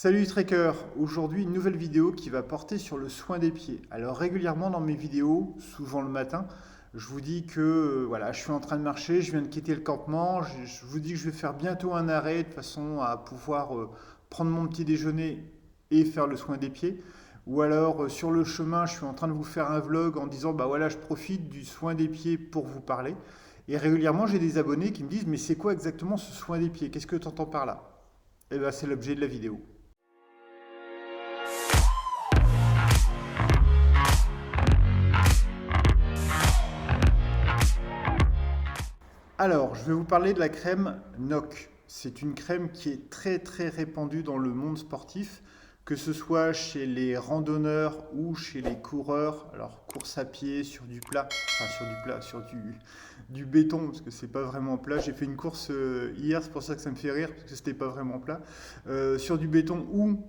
Salut Trekker, aujourd'hui une nouvelle vidéo qui va porter sur le soin des pieds. Alors régulièrement dans mes vidéos, souvent le matin, je vous dis que voilà, je suis en train de marcher, je viens de quitter le campement, je vous dis que je vais faire bientôt un arrêt de façon à pouvoir prendre mon petit déjeuner et faire le soin des pieds. Ou alors sur le chemin, je suis en train de vous faire un vlog en disant bah voilà, je profite du soin des pieds pour vous parler. Et régulièrement, j'ai des abonnés qui me disent mais c'est quoi exactement ce soin des pieds? Qu'est-ce que tu entends par là? Eh bien, c'est l'objet de la vidéo. Alors, je vais vous parler de la crème NOC. C'est une crème qui est très très répandue dans le monde sportif, que ce soit chez les randonneurs ou chez les coureurs. Alors, course à pied sur du plat, enfin sur du plat, du béton, parce que c'est pas vraiment plat. J'ai fait une course hier, c'est pour ça que ça me fait rire, parce que c'était pas vraiment plat. Sur du béton ou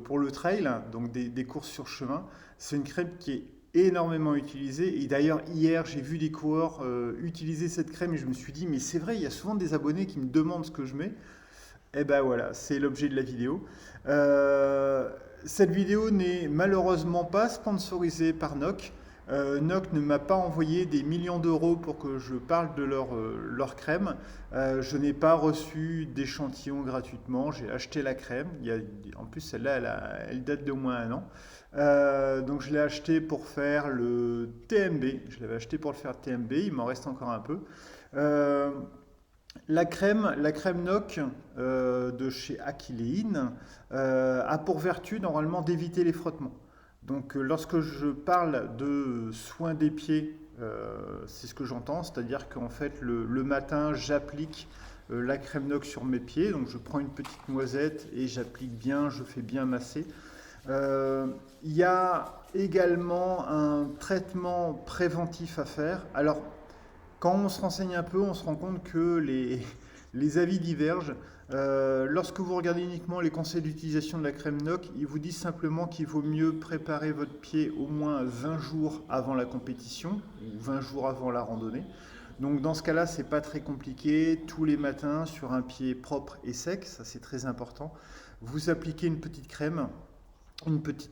pour le trail, donc des courses sur chemin. C'est une crème qui est énormément utilisée. Et d'ailleurs, hier, j'ai vu des coureurs utiliser cette crème et je me suis dit, mais c'est vrai, il y a souvent des abonnés qui me demandent ce que je mets. Et ben voilà, c'est l'objet de la vidéo. Euh, Cette vidéo n'est malheureusement pas sponsorisée par NOC. NOC ne m'a pas envoyé des millions d'euros pour que je parle de leur crème. Je n'ai pas reçu d'échantillon gratuitement. J'ai acheté la crème. En plus, celle-là, elle date d'au moins un an. Donc je l'ai acheté pour faire le TMB. Je l'avais acheté pour le faire TMB. Il m'en reste encore un peu. Euh, la crème NOC de chez Aquilein a pour vertu normalement d'éviter les frottements. Donc lorsque je parle de soin des pieds, c'est ce que j'entends, c'est-à-dire qu'en fait le matin j'applique la crème NOC sur mes pieds, donc je prends une petite noisette et j'applique bien, je fais bien masser. Euh, Il y a également un traitement préventif à faire. Alors quand on se renseigne un peu, on se rend compte que les avis divergent. Lorsque vous regardez uniquement les conseils d'utilisation de la crème NOC, ils vous disent simplement qu'il vaut mieux préparer votre pied au moins 20 jours avant la compétition ou 20 jours avant la randonnée. Donc dans ce cas-là, c'est pas très compliqué. Tous les matins, sur un pied propre et sec, ça c'est très important, vous appliquez une petite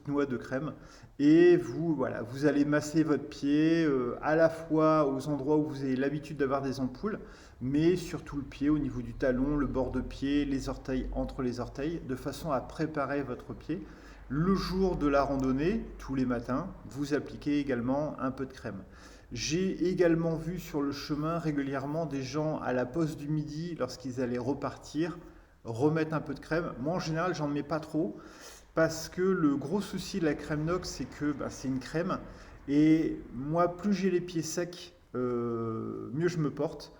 noix de crème et voilà, vous allez masser votre pied à la fois aux endroits où vous avez l'habitude d'avoir des ampoules, mais surtout le pied au niveau du talon, le bord de pied, les orteils entre les orteils, de façon à préparer votre pied. Le jour de la randonnée, tous les matins, vous appliquez également un peu de crème. J'ai également vu sur le chemin régulièrement des gens à la pause du midi, lorsqu'ils allaient repartir, remettre un peu de crème. Moi en général, j'en mets pas trop. Parce que le gros souci de la crème NOC, c'est que c'est une crème. Et moi, plus j'ai les pieds secs, mieux je me porte.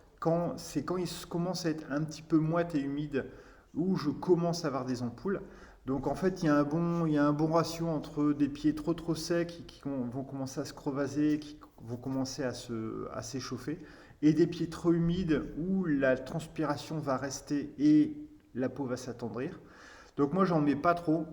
C'est quand ils commencent à être un petit peu moites et humides, où je commence à avoir des ampoules. Donc en fait, il y a un bon ratio entre des pieds trop secs qui vont commencer à se crevasser, qui vont commencer à s'échauffer, et des pieds trop humides où la transpiration va rester et la peau va s'attendrir. Donc moi, j'en mets pas trop.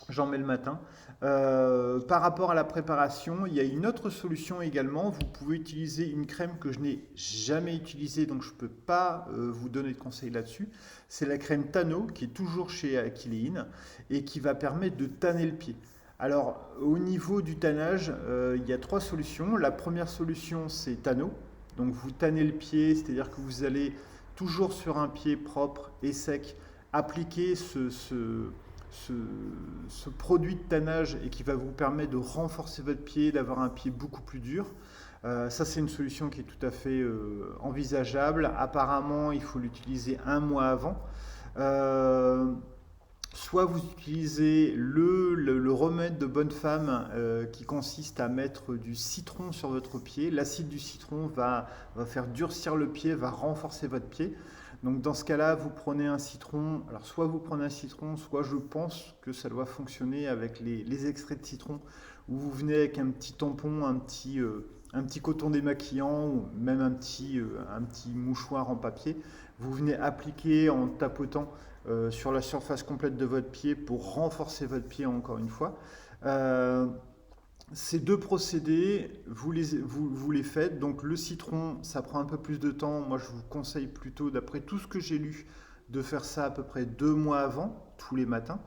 J'en mets le matin. Par rapport à la préparation, il y a une autre solution également. Vous pouvez utiliser une crème que je n'ai jamais utilisée, donc je ne peux pas vous donner de conseils là-dessus. C'est la crème Tano, qui est toujours chez Aquilein, et qui va permettre de tanner le pied. Alors, au niveau du tannage, il y a trois solutions. La première solution, c'est Tano. Donc, vous tannez le pied, c'est-à-dire que vous allez toujours sur un pied propre et sec appliquer ce, ce produit de tannage et qui va vous permettre de renforcer votre pied, d'avoir un pied beaucoup plus dur. Ça, c'est une solution qui est tout à fait envisageable. Apparemment, il faut l'utiliser un mois avant. Euh, Soit vous utilisez le remède de bonne femme qui consiste à mettre du citron sur votre pied. L'acide du citron va faire durcir le pied, va renforcer votre pied. Donc dans ce cas-là, vous prenez un citron. Alors soit vous prenez un citron, soit je pense que ça doit fonctionner avec les extraits de citron, où vous venez avec un petit tampon, un petit coton démaquillant, ou même un petit mouchoir en papier. Vous venez appliquer en tapotant sur la surface complète de votre pied pour renforcer votre pied encore une fois. Euh, Ces deux procédés, vous les faites. Donc le citron, ça prend un peu plus de temps. Moi, je vous conseille plutôt, d'après tout ce que j'ai lu, de faire ça à peu près 2 mois avant, tous les matins.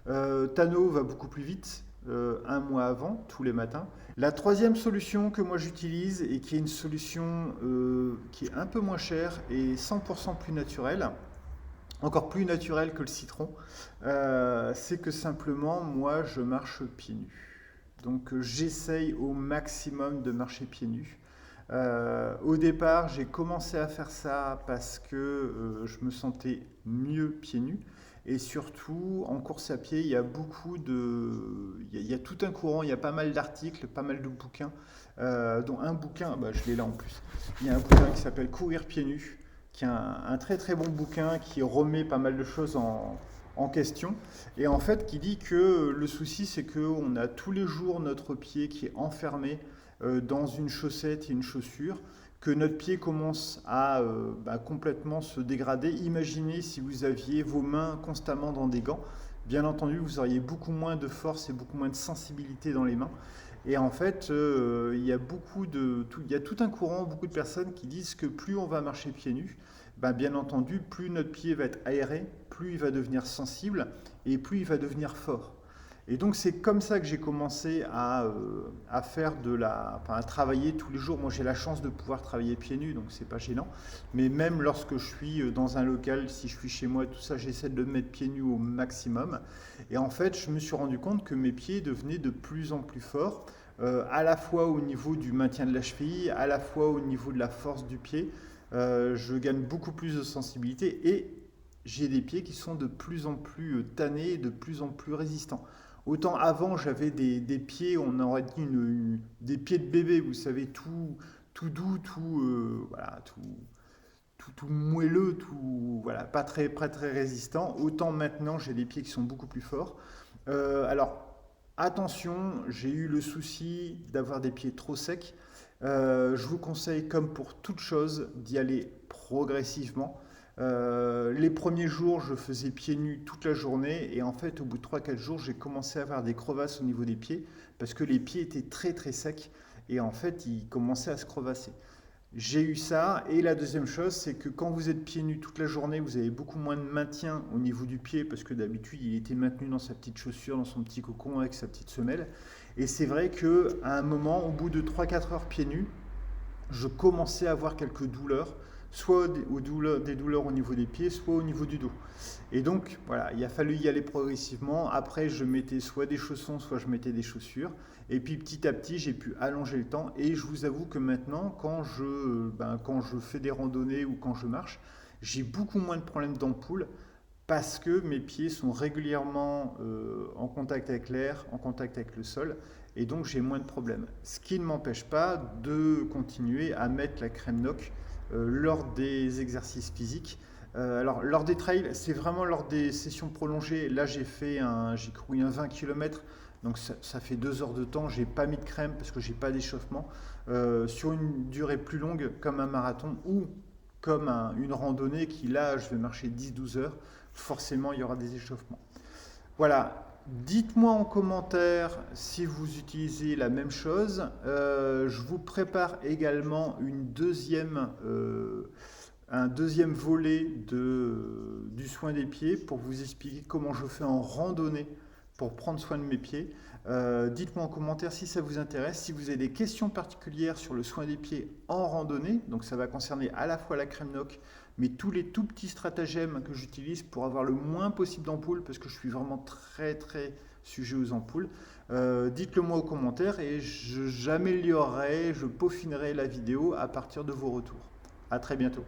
Tano va beaucoup plus vite, 1 mois avant, tous les matins. La troisième solution que moi j'utilise et qui est une solution qui est un peu moins chère et 100% plus naturelle, encore plus naturelle que le citron, c'est que simplement moi je marche pieds nus. Donc j'essaye au maximum de marcher pieds nus. Au départ, j'ai commencé à faire ça parce que je me sentais mieux pieds nus. Et surtout, en course à pied, il y a beaucoup de... Il y a tout un courant, il y a pas mal d'articles, pas mal de bouquins, dont un bouquin, bah, je l'ai là en plus, il y a un bouquin qui s'appelle Courir pieds nus, qui est un très très bon bouquin qui remet pas mal de choses en question. Et en fait, qui dit que le souci, c'est qu'on a tous les jours notre pied qui est enfermé dans une chaussette et une chaussure, que notre pied commence à complètement se dégrader. Imaginez si vous aviez vos mains constamment dans des gants. Bien entendu, vous auriez beaucoup moins de force et beaucoup moins de sensibilité dans les mains. Et en fait, il y a tout un courant, beaucoup de personnes qui disent que plus on va marcher pieds nus, bien entendu, plus notre pied va être aéré, plus il va devenir sensible et plus il va devenir fort. Et donc c'est comme ça que j'ai commencé à faire à travailler tous les jours. Moi j'ai la chance de pouvoir travailler pieds nus, donc c'est pas gênant. Mais même lorsque je suis dans un local, si je suis chez moi, tout ça, j'essaie de me mettre pieds nus au maximum. Et en fait, je me suis rendu compte que mes pieds devenaient de plus en plus forts, à la fois au niveau du maintien de la cheville, à la fois au niveau de la force du pied. Je gagne beaucoup plus de sensibilité et j'ai des pieds qui sont de plus en plus tannés, de plus en plus résistants. Autant avant, j'avais des pieds, on aurait dit des pieds de bébé, vous savez, tout doux, voilà, tout moelleux, voilà, pas très résistant. Autant maintenant, j'ai des pieds qui sont beaucoup plus forts. Alors, attention, j'ai eu le souci d'avoir des pieds trop secs. Je vous conseille, comme pour toute chose, d'y aller progressivement. Les premiers jours, je faisais pieds nus toute la journée et en fait, au bout de 3-4 jours, j'ai commencé à avoir des crevasses au niveau des pieds parce que les pieds étaient très très secs et en fait, ils commençaient à se crevasser. J'ai eu ça et la deuxième chose, c'est que quand vous êtes pieds nus toute la journée, vous avez beaucoup moins de maintien au niveau du pied parce que d'habitude, il était maintenu dans sa petite chaussure, dans son petit cocon avec sa petite semelle. Et c'est vrai qu'à un moment, au bout de 3-4 heures pieds nus, je commençais à avoir quelques douleurs, soit des douleurs au niveau des pieds, soit au niveau du dos. Et donc, voilà, il a fallu y aller progressivement. Après, je mettais soit des chaussons, soit je mettais des chaussures. Et puis, petit à petit, j'ai pu allonger le temps. Et je vous avoue que maintenant, quand je fais des randonnées ou quand je marche, j'ai beaucoup moins de problèmes d'ampoule parce que mes pieds sont régulièrement en contact avec l'air, en contact avec le sol, et donc j'ai moins de problèmes. Ce qui ne m'empêche pas de continuer à mettre la crème NOC lors des exercices physiques. Alors lors des trails, c'est vraiment lors des sessions prolongées. Là j'ai couru un 20 km, donc ça fait 2 heures de temps. J'ai pas mis de crème parce que j'ai pas d'échauffement. Sur une durée plus longue, comme un marathon ou comme une randonnée qui là je vais marcher 10-12 heures, forcément il y aura des échauffements. Voilà, dites-moi en commentaire si vous utilisez la même chose. Je vous prépare également un deuxième volet du soin des pieds pour vous expliquer comment je fais en randonnée pour prendre soin de mes pieds. Dites-moi en commentaire si ça vous intéresse, si vous avez des questions particulières sur le soin des pieds en randonnée. Donc ça va concerner à la fois la crème NOC, mais tous les tout petits stratagèmes que j'utilise pour avoir le moins possible d'ampoules, parce que je suis vraiment très très sujet aux ampoules. Dites-le moi aux commentaires et j'améliorerai, je peaufinerai la vidéo à partir de vos retours. À très bientôt.